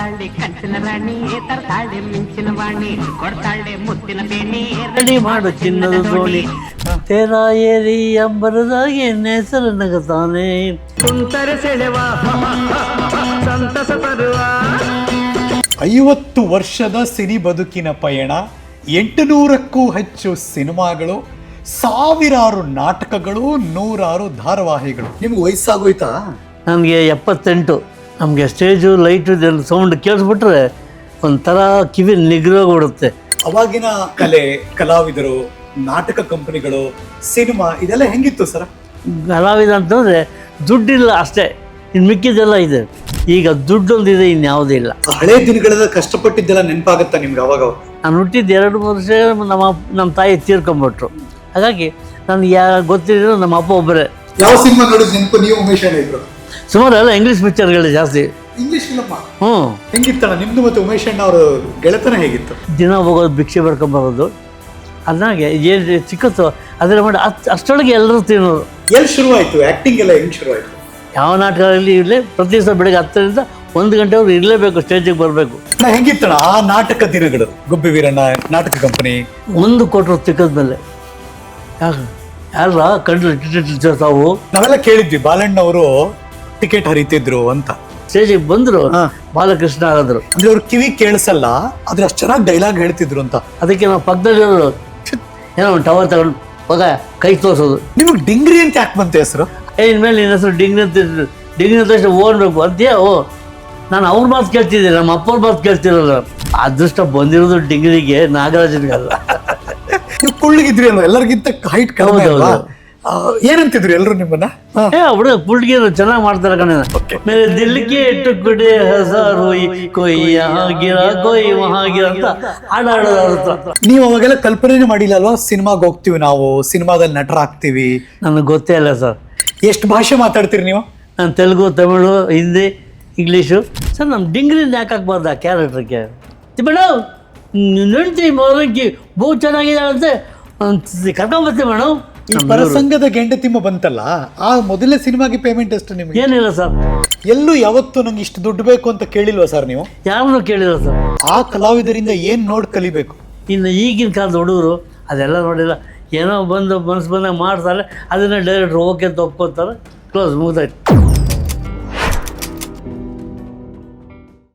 ಬರ್ತಾಳೆ ಕಂಚಿನ ರಾಣಿ ತರ್ತಾಳೆ ಮಿಂಚಿನ ವಾಣಿ ಕೊಡ್ತಾಳೆ ಮುತ್ತಿನ ಬೇಣಿ ರೆಡಿ ಮಾಡು ಚಿನ್ನದ ದೋಣಿ ತೇರಾ ಏರಿ ಅಂಬರದಾಗಿ ಹೆಸರು ನಗತಾನೆ ಕುಂತರೆ ಸೆಳೆವ ಸಂತಸ ತರುವ 50 ವರ್ಷದ ಸಿನಿ ಬದುಕಿನ ಪಯಣ, 800ಕ್ಕೂ ಹೆಚ್ಚು ಸಿನಿಮಾಗಳು, ಸಾವಿರಾರು ನಾಟಕಗಳು, 100 ಧಾರಾವಾಹಿಗಳು. ನಿಮ್ಗೆ ವಯಸ್ಸಾಗೋಯ್ತಾ? ನಮಗೆ 78. ನಮಗೆ ಸ್ಟೇಜು ಲೈಟು ಇದೆಲ್ಲ ಸೌಂಡ್ ಕೇಳಿಸ್ಬಿಟ್ರೆ ಒಂಥರ ಕಿವಿ ನಿಗ್ರೋಗ್ಬಿಡುತ್ತೆ. ಅವಾಗಿನ ಕಲೆ, ಕಲಾವಿದರು, ನಾಟಕ ಕಂಪನಿಗಳು, ಸಿನಿಮಾ ಇದೆಲ್ಲ ಹೆಂಗಿತ್ತು ಸರ್? ಕಲಾವಿದ ಅಂತಂದರೆ ದುಡ್ಡಿಲ್ಲ ಅಷ್ಟೇ, ಇನ್ನು ಮಿಕ್ಕಿದೆಲ್ಲ ಇದೆ. ಈಗ ದುಡ್ಡೊಂದಿದೆ, ಇನ್ಯಾವುದೂ ಇಲ್ಲ. ಹಳೆ ದಿನಗಳೆಲ್ಲ ಕಷ್ಟಪಟ್ಟಿದ್ದೆಲ್ಲ ನೆನಪಾಗುತ್ತಾ ನಿಮ್ಗೆ? ಅವಾಗ ನಾನು ಹುಟ್ಟಿದ್ದು 2-3 ವರ್ಷ ನಮ್ಮ ತಾಯಿ ತೀರ್ಕೊಂಬಿಟ್ರು. ಹಾಗಾಗಿ ನನಗೆ ಯಾರು ಗೊತ್ತಿದ್ರು ನಮ್ಮ ಅಪ್ಪ ಒಬ್ಬರೇ. ಯಾವ ಸಿನಿಮಾ ನೋಡಿದ್ ನೆನಪು ನೀವು? ಉಮೇಶ್ ಅಣ್ಣ ಇದ್ರು. ಸುಮಾರು ಎಲ್ಲ ಇಂಗ್ಲೀಷ್ ಪಿಕ್ಚರ್ಗಳು ಜಾಸ್ತಿ. ಇಂಗ್ಲಿಷ್ ಫಿಲಮ್ ಹ್ಞೂ. ಹೆಂಗಿತ್ತಣ್ಣ ನಿಮ್ದು ಮತ್ತು ಉಮೇಶ್ ಅಣ್ಣ ಅವರು ಗೆಳೆತನ ಹೇಗಿತ್ತು? ದಿನ ಹೋಗೋದು, ಭಿಕ್ಷೆ ಬರ್ಕೊಂಬರೋದು, ಅದಾಗೆ ಏನು ಸಿಕ್ಕತ್ತು ಅದೆಲ್ಲ ಮಾಡಿ ಅಷ್ಟರೊಳಗೆ ಎಲ್ಲರೂ ತಿನ್ನೋರು. ಎಲ್ಲಿ ಶುರುವಾಯಿತು ಆ್ಯಕ್ಟಿಂಗ್ ಎಲ್ಲ? ಹೆಂಗೆ ಶುರುವಾಯಿತು? ಯಾವ ನಾಟಕದಲ್ಲಿ ಇರಲಿ ಪ್ರತಿ ದಿವಸ ಬೆಳಗ್ಗೆ 10ರಿಂದ 1 ಗಂಟೆವರೆಗೂ ಇರಲೇಬೇಕು, ಸ್ಟೇಜಿಗೆ ಬರಬೇಕು. ಹೆಂಗಿತ್ತಣ್ಣ ಆ ನಾಟಕ ದಿನಗಳು? ಗುಬ್ಬಿ ವೀರಣ್ಣ ನಾಟಕ ಕಂಪನಿ 1 ಕೊಟ್ಟರು ತಿಕ್ಕದ ಮೇಲೆ ಯಾರ ಕಂಡ್ರು ತಾವು. ನಾವೆಲ್ಲ ಕೇಳಿದ್ವಿ ಬಾಲಣ್ಣ ಅವರು ಟಿಕೆಟ್ ಹರಿತಿದ್ರು ಅಂತ. ಸ್ಟೇಜಿಗೆ ಬಂದರು, ಬಾಲಕೃಷ್ಣ ಆಗಿದ್ರು. ಅಂದ್ರೆ ಅವ್ರು ಕಿವಿ ಕೇಳಿಸಲ್ಲ, ಆದ್ರೆ ಅಷ್ಟು ಚೆನ್ನಾಗಿ ಡೈಲಾಗ್ ಹೇಳ್ತಿದ್ರು ಅಂತ. ಅದಕ್ಕೆ ನಾವು ಪಕ್ಕದಲ್ಲಿ ಏನೋ ಒಂದು ಟವರ್ ತಗೊಂಡು ಹೋಗ ಕೈ ತೋರಿಸೋದು. ನಿಮಗೆ ಡಿಂಗ್ರಿ ಅಂತ ಯಾಕೆ ಬಂತು ಹೆಸರು? ಇನ್ಮೇಲೆ ನಿನ್ನ ಹೆಸರು ಡಿಂಗ್ರಿ ಅಂತ ಓಡ್ಬೇಕು ಅಂತೀಯ. ನಾನು ಅವ್ರ ಮಾತು ಕೇಳ್ತಿದ್ದೆ, ನಮ್ಮ ಅಪ್ಪವ್ರ ಮಾತು ಕೇಳ್ತಿರಲ್ಲ. ಅದೃಷ್ಟ ಬಂದಿರೋದು ಡಿಂಗ್ರಿಗೆ, ನಾಗರಾಜನಿಗಲ್ಲ. ನೀವು ಕುಳ್ಳಿಗಿದ್ರಿ ಅಲ್ವಾ? ಎಲ್ಲರಿಗಿಂತ ಹೈಟ್ ಕಡಿಮೆ ಅಲ್ವಾ? ಏನಂತಿದ್ರು ಎಲ್ಲರೂ ನಿಮ್ಮನ್ನ? ಹುಡುಗ ಕುಳ್ಳಿಗೆ ಚೆನ್ನಾಗಿ ಮಾಡ್ತಾರೆ ಕಣ. ಮೇಲೆ ದಿಲ್ಲಿಗೆ ಇಟ್ಟು ಕುಡಿ ಹಸಾರೋಯಿ ಕೊಯ್ಯ ಗಿರ ಕೊಯ್ ಮಹಾಗಿರ ಅಂತ ಹಾಡಾಡೋದ್ರ. ನೀವು ಅವಾಗೆಲ್ಲ ಕಲ್ಪನೆ ಮಾಡಿಲ್ಲ ಅಲ್ವಾ ಸಿನಿಮಾಗೆ ಹೋಗ್ತೀವಿ ನಾವು, ಸಿನಿಮಾದಲ್ಲಿ ನಟರಾಗ್ತೀವಿ? ನನಗೆ ಗೊತ್ತೇ ಇಲ್ಲ ಸರ್. ಎಷ್ಟು ಭಾಷೆ ಮಾತಾಡ್ತೀರಿ ನೀವು? ನಾನು ತೆಲುಗು, ತಮಿಳು, ಹಿಂದಿ, ಇಂಗ್ಲೀಷು. ಸರ್ ನಮ್ಮ ಡಿಂಗ್ರಿನ ಯಾಕೆ ಹಾಕ್ಬಾರ್ದು ಆ ಕ್ಯಾರೆಕ್ಟ್ರಿಗೆ? ಮೇಡಮ್ ನೆಂಟಿ ಮೊದಲಕ್ಕೆ ಬಹು ಚೆನ್ನಾಗಿದ್ದಾಳಂತೆ ಕರ್ಕೊಂಬರ್ತೀವಿ ಮೇಡಮ್. ಪರಸಂಗದ ಗೆಂಡತಿಮ್ಮ ಬಂತಲ್ಲ, ಆ ಮೊದಲೇ ಸಿನಿಮಾಗೆ ಪೇಮೆಂಟ್ ಎಷ್ಟು ನಿಮ್ಗೆ? ಏನಿಲ್ಲ ಸರ್. ಎಲ್ಲೂ ಯಾವತ್ತು ನಂಗೆ ಇಷ್ಟು ದುಡ್ಡು ಬೇಕು ಅಂತ ಕೇಳಿಲ್ವಾ ಸರ್ ನೀವು? ಯಾರನ್ನೂ ಕೇಳಿಲ್ಲ ಸರ್. ಆ ಕಲಾವಿದರಿಂದ ಏನು ನೋಡಿ ಕಲಿಬೇಕು? ಇನ್ನು ಈಗಿನ ಕಾಲದ ಹುಡುಗರು ಅದೆಲ್ಲ ನೋಡಿಲ್ಲ. ಏನೋ ಬಂದು ಮನಸ್ಸು ಬಂದಾಗ ಮಾಡ್ತಾರೆ, ಅದನ್ನ ಡೈರೆಕ್ಟ್ರು ಓಕೆ ಅಂತ ಒಪ್ಕೋತಾರೆ, ಕ್ಲೋಸ್, ಮುಗ್ದಾಯ್ತು.